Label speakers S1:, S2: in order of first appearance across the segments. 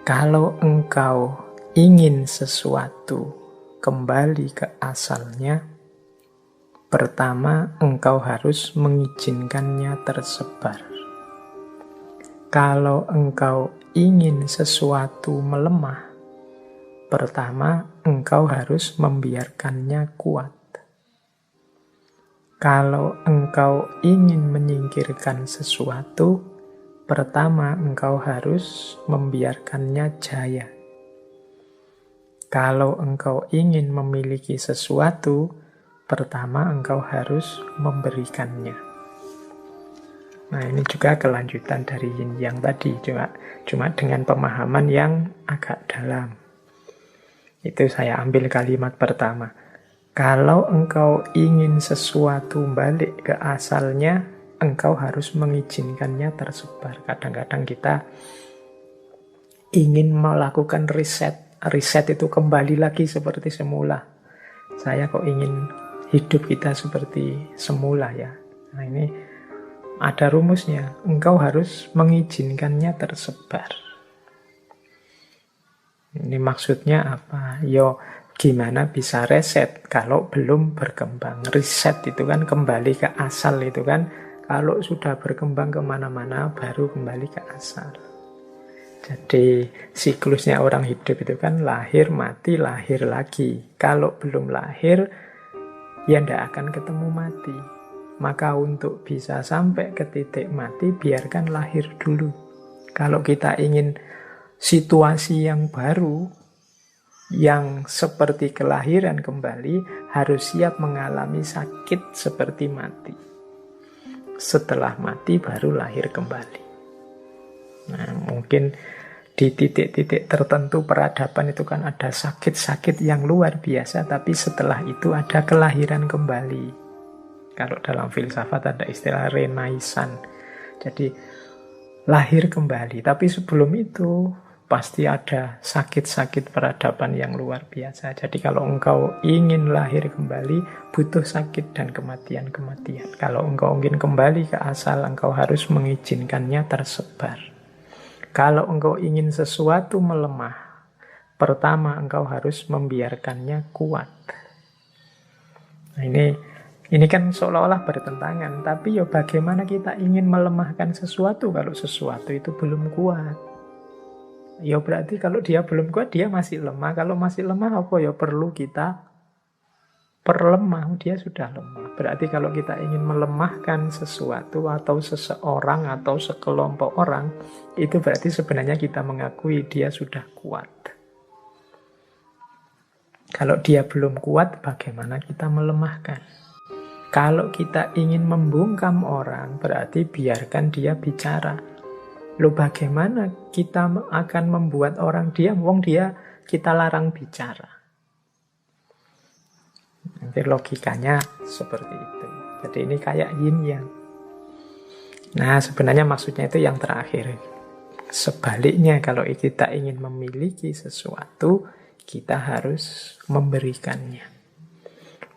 S1: Kalau engkau ingin sesuatu kembali ke asalnya, pertama engkau harus mengizinkannya tersebar. Kalau engkau ingin sesuatu melemah, pertama engkau harus membiarkannya kuat. Kalau engkau ingin menyingkirkan sesuatu, pertama engkau harus membiarkannya jaya. Kalau engkau ingin memiliki sesuatu, pertama engkau harus memberikannya. Nah, ini juga kelanjutan dari yin yang tadi, cuma dengan pemahaman yang agak dalam. Itu saya ambil kalimat pertama. Kalau engkau ingin sesuatu balik ke asalnya, engkau harus mengizinkannya tersebar. Kadang-kadang kita ingin melakukan riset. Riset itu kembali lagi seperti semula. Saya kok ingin hidup kita seperti semula ya. Nah, ini ada rumusnya. Engkau harus mengizinkannya tersebar. Ini maksudnya apa? Gimana bisa reset kalau belum berkembang? Riset itu kan kembali ke asal itu kan. Kalau sudah berkembang kemana-mana baru kembali ke asal. Jadi siklusnya orang hidup itu kan lahir, mati, lahir lagi. Kalau belum lahir, ya tidak akan ketemu mati. Maka untuk bisa sampai ke titik mati, biarkan lahir dulu. Kalau kita ingin situasi yang baru, yang seperti kelahiran kembali, harus siap mengalami sakit seperti mati. Setelah mati baru lahir kembali. Nah, mungkin di titik-titik tertentu peradaban itu kan ada sakit-sakit yang luar biasa, tapi setelah itu ada kelahiran kembali. Kalau dalam filsafat ada istilah renaissance. Jadi lahir kembali, tapi sebelum itu pasti ada sakit-sakit peradaban yang luar biasa. Jadi kalau engkau ingin lahir kembali, butuh sakit dan kematian-kematian. Kalau engkau ingin kembali ke asal, engkau harus mengizinkannya tersebar. Kalau engkau ingin sesuatu melemah, pertama engkau harus membiarkannya kuat. Nah, ini kan seolah-olah bertentangan, tapi bagaimana kita ingin melemahkan sesuatu kalau sesuatu itu belum kuat? Berarti kalau dia belum kuat, dia masih lemah. Kalau masih lemah, perlu kita perlemah. Dia sudah lemah. Berarti kalau kita ingin melemahkan sesuatu atau seseorang atau sekelompok orang, itu berarti sebenarnya kita mengakui dia sudah kuat. Kalau dia belum kuat, bagaimana kita melemahkan? Kalau kita ingin membungkam orang, berarti biarkan dia bicara. Bagaimana kita akan membuat orang diam? Dia kita larang bicara. Nanti logikanya seperti itu. Jadi ini kayak yin yang. Nah, sebenarnya maksudnya itu yang terakhir. Sebaliknya, kalau kita ingin memiliki sesuatu, kita harus memberikannya.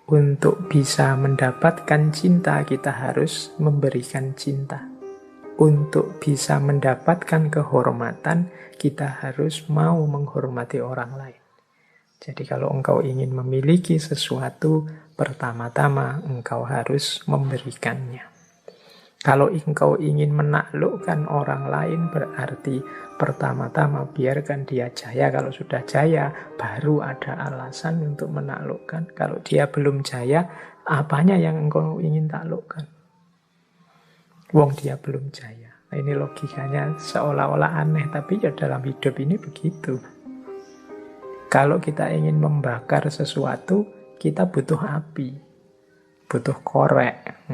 S1: Untuk bisa mendapatkan cinta, kita harus memberikan cinta. Untuk bisa mendapatkan kehormatan, kita harus mau menghormati orang lain. Jadi kalau engkau ingin memiliki sesuatu, pertama-tama engkau harus memberikannya. Kalau engkau ingin menaklukkan orang lain, berarti pertama-tama biarkan dia jaya. Kalau sudah jaya, baru ada alasan untuk menaklukkan. Kalau dia belum jaya, apanya yang engkau ingin taklukkan? Dia belum jaya. Nah, ini logikanya seolah-olah aneh, tapi dalam hidup ini begitu. Kalau kita ingin membakar sesuatu, kita butuh api, butuh korek.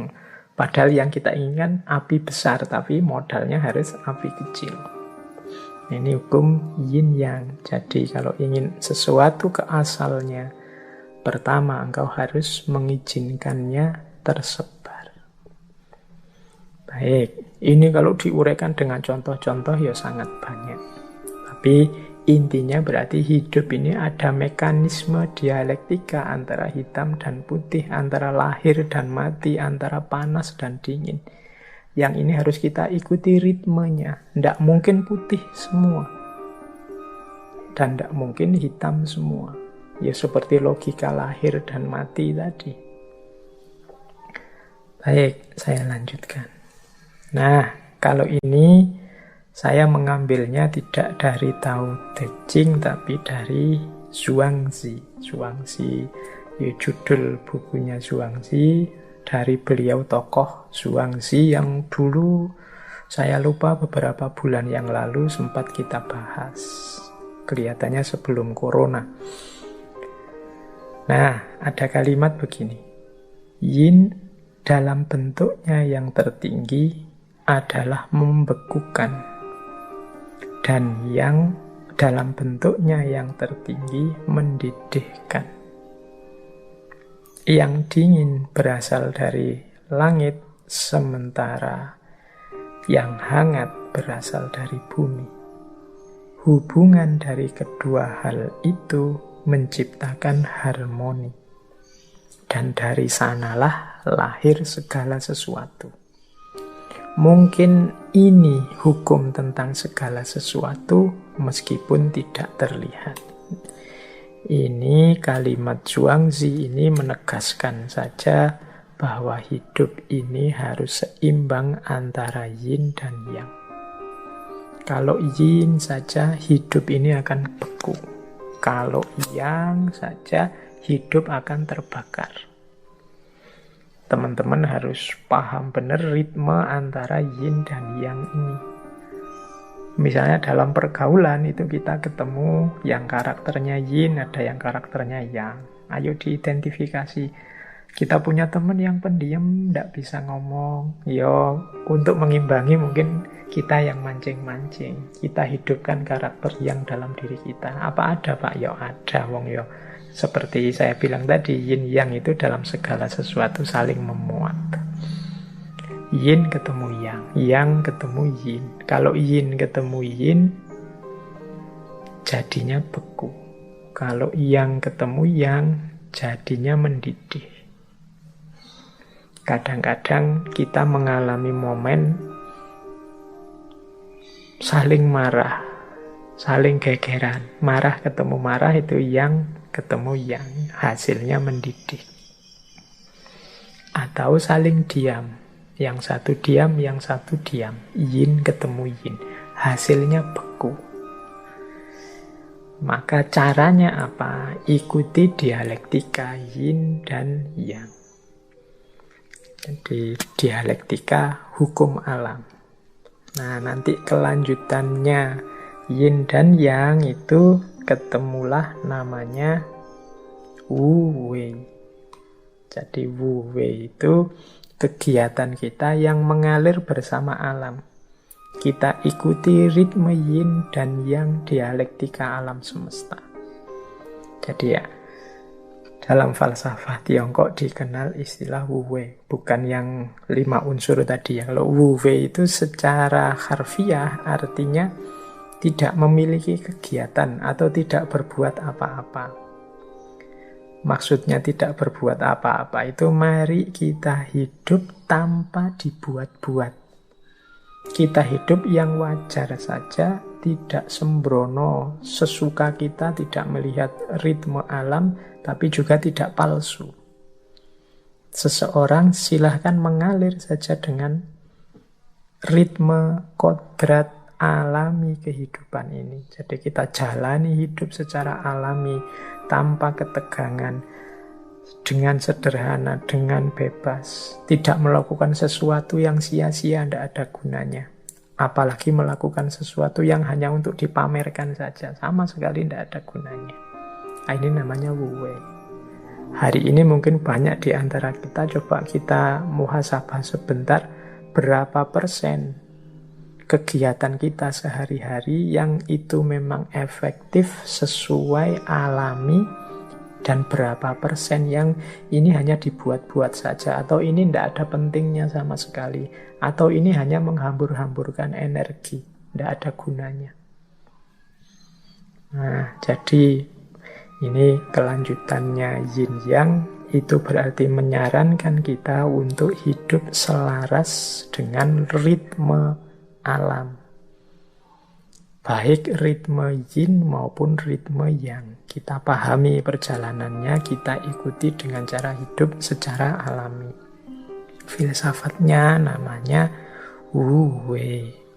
S1: Padahal yang kita inginkan api besar, tapi modalnya harus api kecil. Ini hukum yin yang. Jadi kalau ingin sesuatu ke asalnya, pertama engkau harus mengizinkannya tersebar. Baik, ini kalau diuraikan dengan contoh-contoh sangat banyak. Tapi intinya berarti hidup ini ada mekanisme dialektika antara hitam dan putih, antara lahir dan mati, antara panas dan dingin. Yang ini harus kita ikuti ritmenya. Tidak mungkin putih semua. Dan tidak mungkin hitam semua. Ya seperti logika lahir dan mati tadi. Baik, saya lanjutkan. Nah, kalau ini saya mengambilnya tidak dari Tao Te Ching, tapi dari Zhuangzi. Zhuangzi, ya judul bukunya Zhuangzi, dari beliau tokoh Zhuangzi yang dulu saya lupa beberapa bulan yang lalu sempat kita bahas. Kelihatannya sebelum corona. Nah, ada kalimat begini. Yin dalam bentuknya yang tertinggi adalah membekukan, dan yang dalam bentuknya yang tertinggi mendidihkan. Yang dingin berasal dari langit, sementara yang hangat berasal dari bumi. Hubungan dari kedua hal itu menciptakan harmoni, dan dari sanalah lahir segala sesuatu. Mungkin ini hukum tentang segala sesuatu meskipun tidak terlihat. Ini kalimat Zhuangzi ini menegaskan saja bahwa hidup ini harus seimbang antara yin dan yang. Kalau yin saja, hidup ini akan beku. Kalau yang saja, hidup akan terbakar. Teman-teman harus paham benar ritme antara yin dan yang ini. Misalnya dalam pergaulan itu kita ketemu yang karakternya yin, ada yang karakternya yang. Ayo diidentifikasi. Kita punya teman yang pendiam, tidak bisa ngomong. Yo, untuk mengimbangi mungkin kita yang mancing-mancing. Kita hidupkan karakter yang dalam diri kita. Apa ada Pak? Yo ada, wong yo. Seperti saya bilang tadi, yin yang itu dalam segala sesuatu saling memuat. Yin ketemu yang ketemu yin. Kalau yin ketemu yin, jadinya beku. Kalau yang ketemu yang, jadinya mendidih. Kadang-kadang kita mengalami momen saling marah, saling gegeran. Marah ketemu marah itu yang ketemu yang, hasilnya mendidih. Atau saling diam, yang satu diam, yang satu diam. Yin ketemu yin, hasilnya beku. Maka caranya apa? Ikuti dialektika yin dan yang. Jadi dialektika hukum alam. Nah, nanti kelanjutannya yin dan yang itu ketemulah namanya Wu Wei. Jadi Wu Wei itu kegiatan kita yang mengalir bersama alam. Kita ikuti ritme yin dan yang dialektika alam semesta. Jadi ya, dalam falsafah Tiongkok dikenal istilah Wu Wei. Bukan yang 5 unsur tadi ya. Kalau Wu Wei itu secara harfiah artinya tidak memiliki kegiatan atau tidak berbuat apa-apa. Maksudnya tidak berbuat apa-apa itu mari kita hidup tanpa dibuat-buat. Kita hidup yang wajar saja, tidak sembrono, sesuka kita, tidak melihat ritme alam, tapi juga tidak palsu. Seseorang silahkan mengalir saja dengan ritme kodrat alami kehidupan ini. Jadi kita jalani hidup secara alami, tanpa ketegangan, dengan sederhana, dengan bebas. Tidak melakukan sesuatu yang sia-sia, tidak ada gunanya. Apalagi melakukan sesuatu yang hanya untuk dipamerkan saja, sama sekali tidak ada gunanya. Ini namanya Wu Wei. Hari ini mungkin banyak di antara kita, coba kita muhasabah sebentar, berapa persen kegiatan kita sehari-hari yang itu memang efektif, sesuai, alami, dan berapa persen yang ini hanya dibuat-buat saja, atau ini tidak ada pentingnya sama sekali, atau ini hanya menghambur-hamburkan energi, tidak ada gunanya. Nah, jadi ini kelanjutannya yin yang itu berarti menyarankan kita untuk hidup selaras dengan ritme alam. Baik ritme yin maupun ritme yang. Kita pahami perjalanannya, kita ikuti dengan cara hidup secara alami. Filsafatnya namanya Wu Wei.